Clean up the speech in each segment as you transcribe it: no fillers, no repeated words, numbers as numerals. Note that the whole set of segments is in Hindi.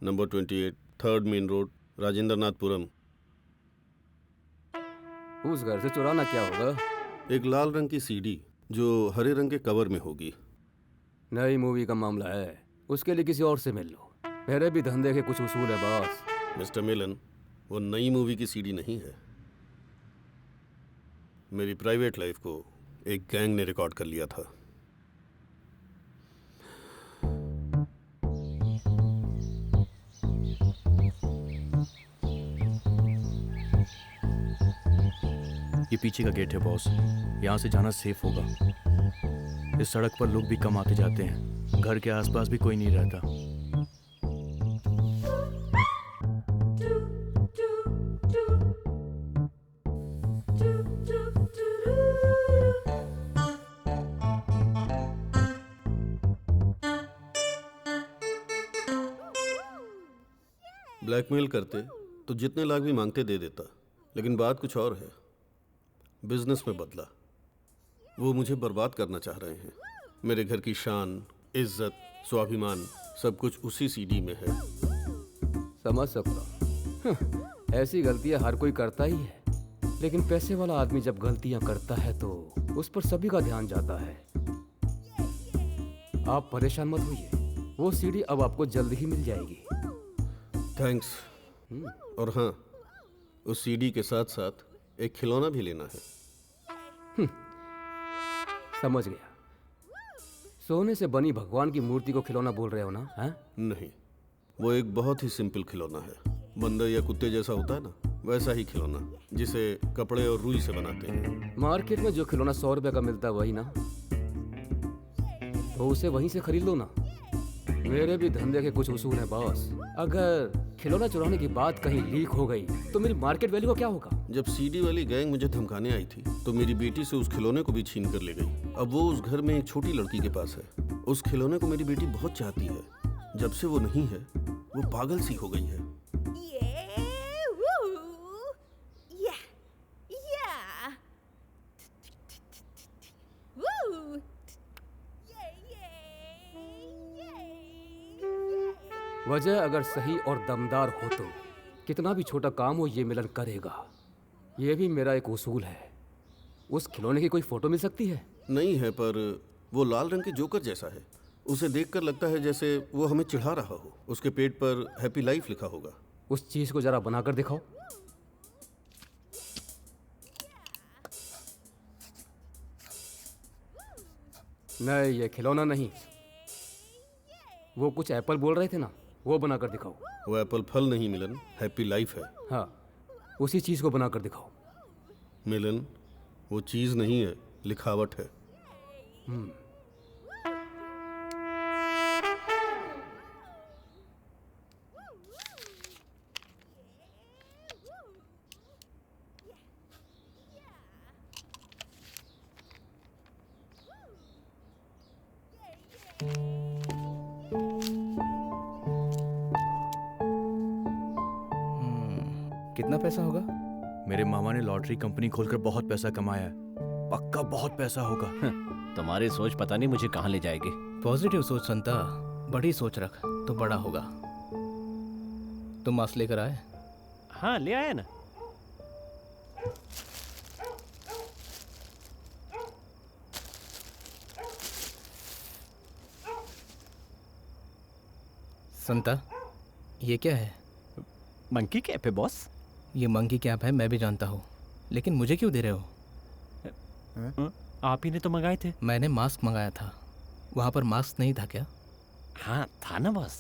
Number 28, third main road, Rajendranathpuram. उस घर से चुराना क्या होगा? एक लाल रंग की सीडी जो हरे रंग के कवर में होगी। नई मूवी का मामला है, उसके लिए किसी और से मिल लो। मेरे भी धंधे के कुछ उसूल है बॉस। मिस्टर मिलन, वो नई मूवी की सीडी नहीं है। मेरी प्राइवेट लाइफ को एक गैंग ने रिकॉर्ड कर लिया था। ये पीछे का गेट है बॉस, यहाँ से जाना सेफ होगा। इस सड़क पर लोग भी कम आते जाते हैं, घर के आसपास भी कोई नहीं रहता। ब्लैकमेल करते तो जितने लाख भी मांगते दे देता, लेकिन बात कुछ और है। बिजनेस में बदला। वो मुझे बर्बाद करना चाह रहे हैं। मेरे घर की शान, इज्जत, स्वाभिमान सब कुछ उसी सीडी में है। समझ सकता हूँ। ऐसी गलतियां हर कोई करता ही है, लेकिन पैसे वाला आदमी जब गलतियां करता है तो उस पर सभी का ध्यान जाता है। आप परेशान मत होइए, वो सीडी अब आपको जल्द ही मिल जाएगी। थैंक्स। और हाँ, उस सीडी के साथ साथ एक खिलौना भी लेना है। समझ गया। सोने से बनी भगवान की मूर्ति को खिलौना बोल रहे हो ना? हैं? नहीं, वो एक बहुत ही सिंपल खिलौना है। बंदर या कुत्ते जैसा होता है ना, वैसा ही खिलौना, जिसे कपड़े और रुई से बनाते हैं। मार्केट में जो खिलौना 100 रुपए का मिलता है वही ना, तो उसे वहीं से खरीद लो ना। मेरे भी धंधे के कुछ उसूल हैं बॉस। अगर खिलौना चुराने की बात कहीं लीक हो गई तो मेरी मार्केट वैल्यू का क्या होगा? जब सीडी वाली गैंग मुझे धमकाने आई थी तो मेरी बेटी से उस खिलौने को भी छीन कर ले गई। अब वो उस घर में एक छोटी लड़की के पास है। उस खिलौने को मेरी बेटी बहुत चाहती है। जब से वो नहीं है, वो पागल सी हो गई है। वजह अगर सही और दमदार हो तो कितना भी छोटा काम हो ये मिलन करेगा। ये भी मेरा एक उसूल है। उस खिलौने की कोई फोटो मिल सकती है? नहीं है, पर वो लाल रंग के जोकर जैसा है। उसे देखकर लगता है जैसे वो हमें चिढ़ा रहा हो। उसके पेट पर हैप्पी लाइफ लिखा होगा। उस चीज को जरा बनाकर दिखाओ। नहीं, ये खिलौना नहीं। वो कुछ एप्पल बोल रहे थे ना, वो बनाकर दिखाओ। वो एप्पल फल नहीं मिलन, हैप्पी लाइफ है। हाँ, उसी चीज को बनाकर दिखाओ। मिलन, वो चीज नहीं है, लिखावट है। कितना पैसा होगा? मेरे मामा ने लॉटरी कंपनी खोलकर बहुत पैसा कमाया है, पक्का बहुत पैसा होगा। तुम्हारी सोच पता नहीं मुझे कहाँ ले जाएगी। पॉजिटिव सोच संता, बड़ी सोच रख तो बड़ा होगा। तुम मास्क लेकर आए? हाँ, ले आया ना। संता, ये क्या है? मंकी कैप है बॉस। ये मंकी कैप है, मैं भी जानता हूँ, लेकिन मुझे क्यों दे रहे हो? आप ही ने तो मंगाए थे। मैंने मास्क मंगाया था, वहाँ पर मास्क नहीं था क्या? हाँ था ना बॉस।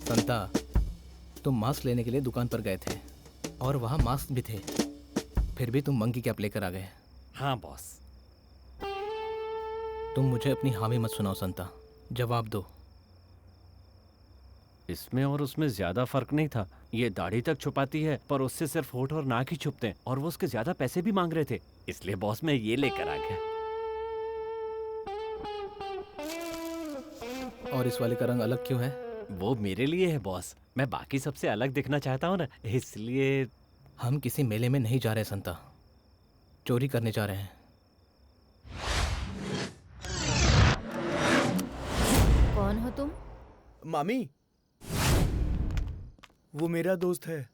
संता, तुम मास्क लेने के लिए दुकान पर गए थे और वहाँ मास्क भी थे, फिर भी तुम मंकी कैप लेकर आ गए। हाँ बॉस। तुम मुझे अपनी हामी मत सुनाओ संता, जवाब दो। इसमें और उसमें ज्यादा फर्क नहीं था। ये दाढ़ी तक छुपाती है, पर उससे सिर्फ होठ और नाक ही छुपते हैं, और वो उसके ज्यादा पैसे भी मांग रहे थे, इसलिए बॉस मैं ये लेकर आ गया। और इस वाले का रंग अलग क्यों है? वो मेरे लिए है बॉस, मैं बाकी सबसे अलग दिखना चाहता हूँ ना, इसलिए। हम किसी मेले में नहीं जा रहे संता, चोरी करने जा रहे हैं। मामी, वो मेरा दोस्त है।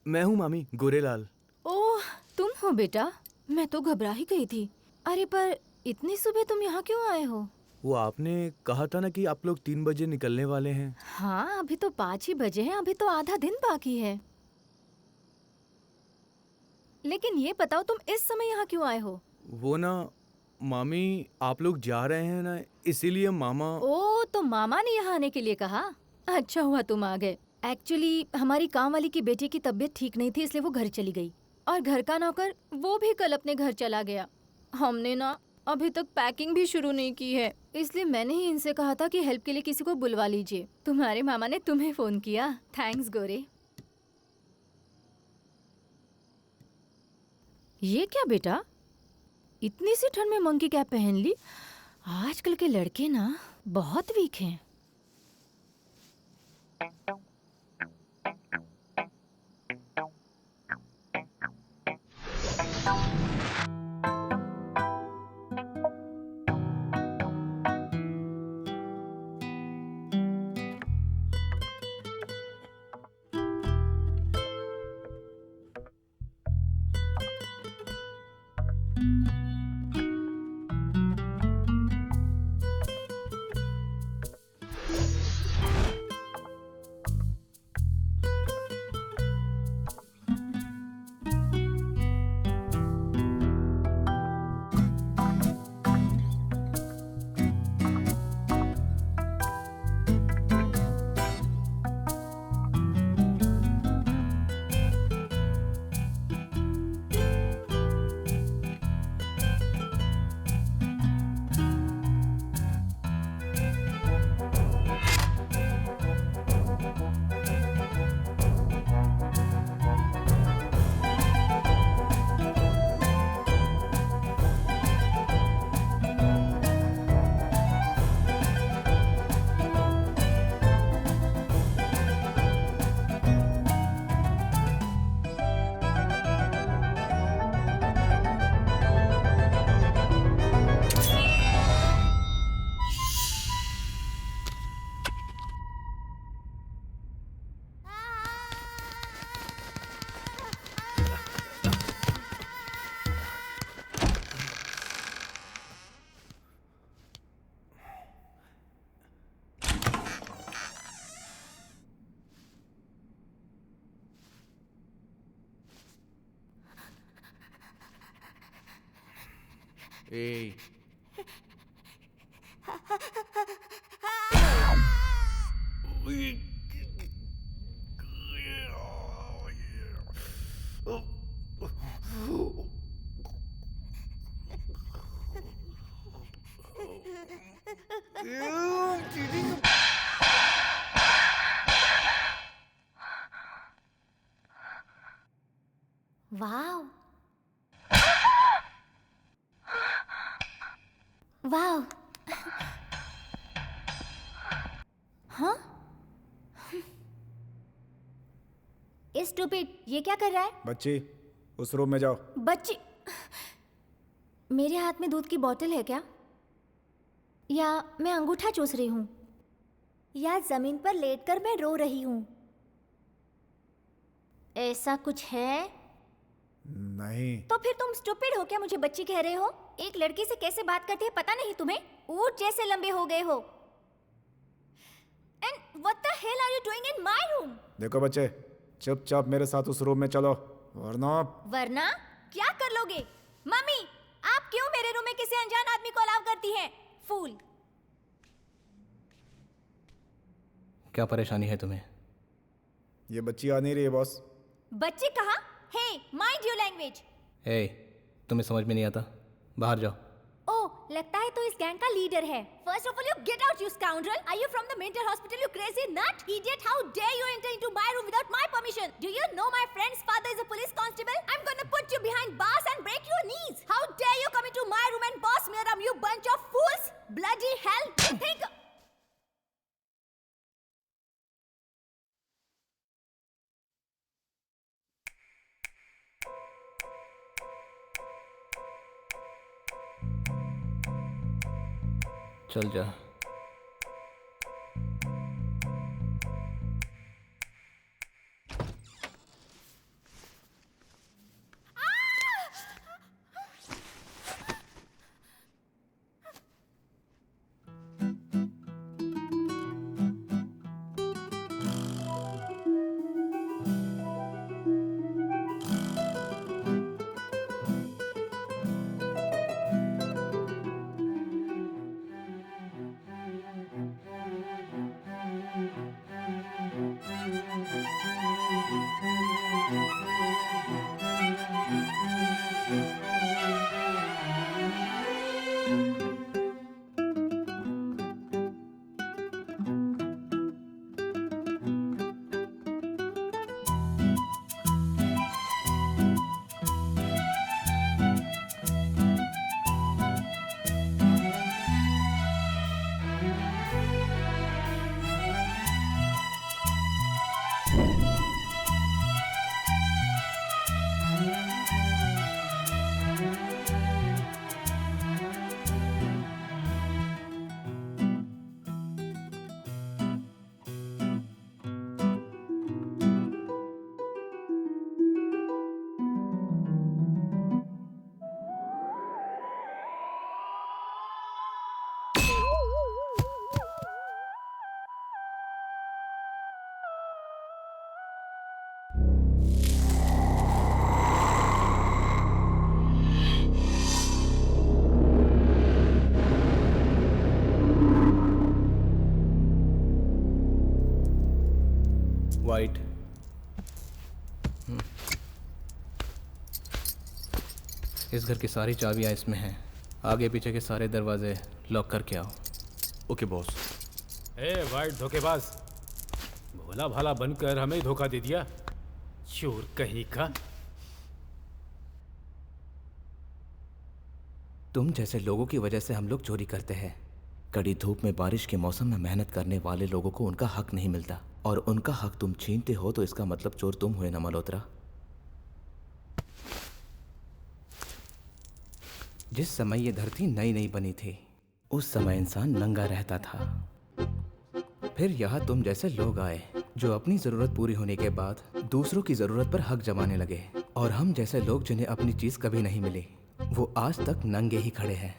मैं हूँ मामी, गोरेलाल। ओह, तुम हो बेटा। मैं तो घबरा ही गई थी। अरे पर इतनी सुबह तुम यहाँ क्यों आए हो? वो आपने कहा था ना कि आप लोग 3 बजे निकलने वाले हैं। हाँ, अभी तो 5 ही बजे हैं। अभी तो आधा दिन बाकी है। लेकिन ये बताओ, तुम इस समय यहाँ क्यों आए हो? वो ना मामी, आप लोग जा रहे हैं ना, इसीलिए मामा। ओ, तो मामा ने यहाँ आने के लिए कहा। अच्छा हुआ तुम आ गए। एक्चुअली हमारी काम वाली की बेटी की तबीयत ठीक नहीं थी, इसलिए वो घर चली गई। और घर का नौकर वो भी कल अपने घर चला गया। हमने ना अभी तक पैकिंग भी शुरू नहीं की है, इसलिए मैंने ही इनसे कहा था कि हेल्प के लिए किसी को बुलवा लीजिए। तुम्हारे मामा ने तुम्हें फोन किया। थैंक्स गोरे। ये क्या बेटा, इतनी सी ठंड में मंकी कैप पहन ली? आजकल के लड़के ना बहुत वीक हैं। ए, वाव, वाव। हाँ? स्टूपिड, ये क्या कर रहा है? बच्ची, उस रूम में जाओ। बच्ची, मेरे हाथ में दूध की बोतल है क्या? या मैं अंगूठा चूस रही हूँ? या जमीन पर लेटकर मैं रो रही हूँ? ऐसा कुछ है? नहीं। तो फिर तुम स्टूपिड हो क्या मुझे बच्ची कह रहे हो? एक लड़की से कैसे बात करते हैं पता नहीं तुम्हें? ऊंट जैसे लंबे हो गए हो। And what the hell are you doing in my room? देखो बच्चे, चुपचाप मेरे साथ उस रूम में चलो, वरना वरना क्या कर लोगे? मम्मी, आप क्यों मेरे रूम में किसी अनजान आदमी को अलाउ करती हैं? फूल। क्या परेशानी है तुम्हें? ये बच्ची आ नहीं रही है बॉस। बच्ची कहाँ? हे, माइंड योर लैंग्वेज। ए, तुम्हें समझ में नहीं आता? बाहर जाओ। ओह, लगता है तो इस गैंग का लीडर है। First of all, you get out, you scoundrel. Are you from the mental hospital, you crazy nut? Idiot, how dare you enter into my room without my permission? Do you know my friend's father is a police constable? I'm gonna put you behind bars and break your knees. How dare you come into my room and boss me around, you bunch of fools? Bloody hell. Think... चल जा। वाइट। इस घर की सारी चाबियां इसमें हैं। आगे पीछे के सारे दरवाजे लॉक करके आओ। Okay boss. ए वाइट धोखेबाज, भोला भाला बनकर हमें धोखा दे दिया, चोर कहीं का। तुम जैसे लोगों की वजह से हम लोग चोरी करते हैं। कड़ी धूप में बारिश के मौसम में मेहनत करने वाले लोगों को उनका हक नहीं मिलता, और उनका हक तुम छीनते हो तो इसका मतलब चोर तुम हुए ना मल्होत्रा। जिस समय ये धरती नई नई बनी थी उस समय इंसान नंगा रहता था। फिर यहाँ तुम जैसे लोग आए जो अपनी ज़रूरत पूरी होने के बाद दूसरों की ज़रूरत पर हक जमाने लगे, और हम जैसे लोग जिन्हें अपनी चीज़ कभी नहीं मिली वो आज तक नंगे ही खड़े हैं।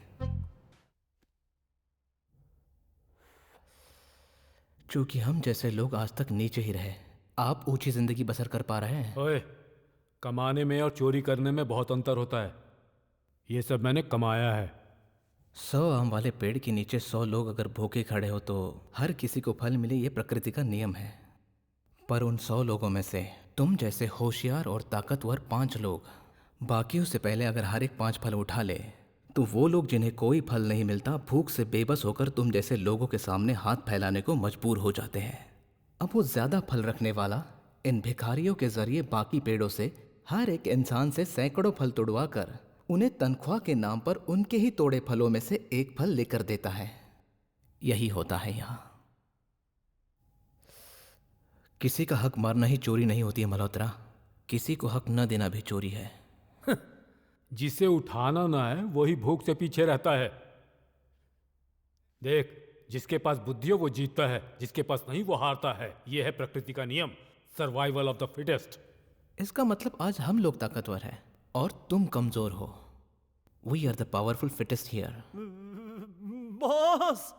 क्योंकि हम जैसे लोग आज तक नीचे ही रहे, आप ऊंची जिंदगी बसर कर पा रहे हैं। ओए, कमाने में और चोरी करने में बहुत अंतर होता है। ये सब मैंने कमाया है। 100 आम वाले पेड़ के नीचे 100 लोग अगर भूखे खड़े हो तो हर किसी को फल मिले, ये प्रकृति का नियम है। पर उन 100 लोगों में से तुम जैसे होशियार और ताकतवर 5 लोग बाकियों से पहले अगर हर एक 5 फल उठा ले तो वो लोग जिन्हें कोई फल नहीं मिलता भूख से बेबस होकर तुम जैसे लोगों के सामने हाथ फैलाने को मजबूर हो जाते हैं। अब वो ज्यादा फल रखने वाला इन भिखारियों के जरिए बाकी पेड़ों से हर एक इंसान से सैकड़ों फल तुड़वा कर उन्हें तनख्वाह के नाम पर उनके ही तोड़े फलों में से एक फल लेकर देता है। यही होता है यहाँ। किसी का हक मारना ही चोरी नहीं होती है मल्होत्रा, किसी को हक न देना भी चोरी है। जिसे उठाना ना है वही भूख से पीछे रहता है। देख, जिसके पास बुद्धि हो वो जीतता है, जिसके पास नहीं वो हारता है। ये है प्रकृति का नियम, सर्वाइवल ऑफ द फिटेस्ट। इसका मतलब आज हम लोग ताकतवर हैं और तुम कमजोर हो। We are the powerful fittest here. Boss,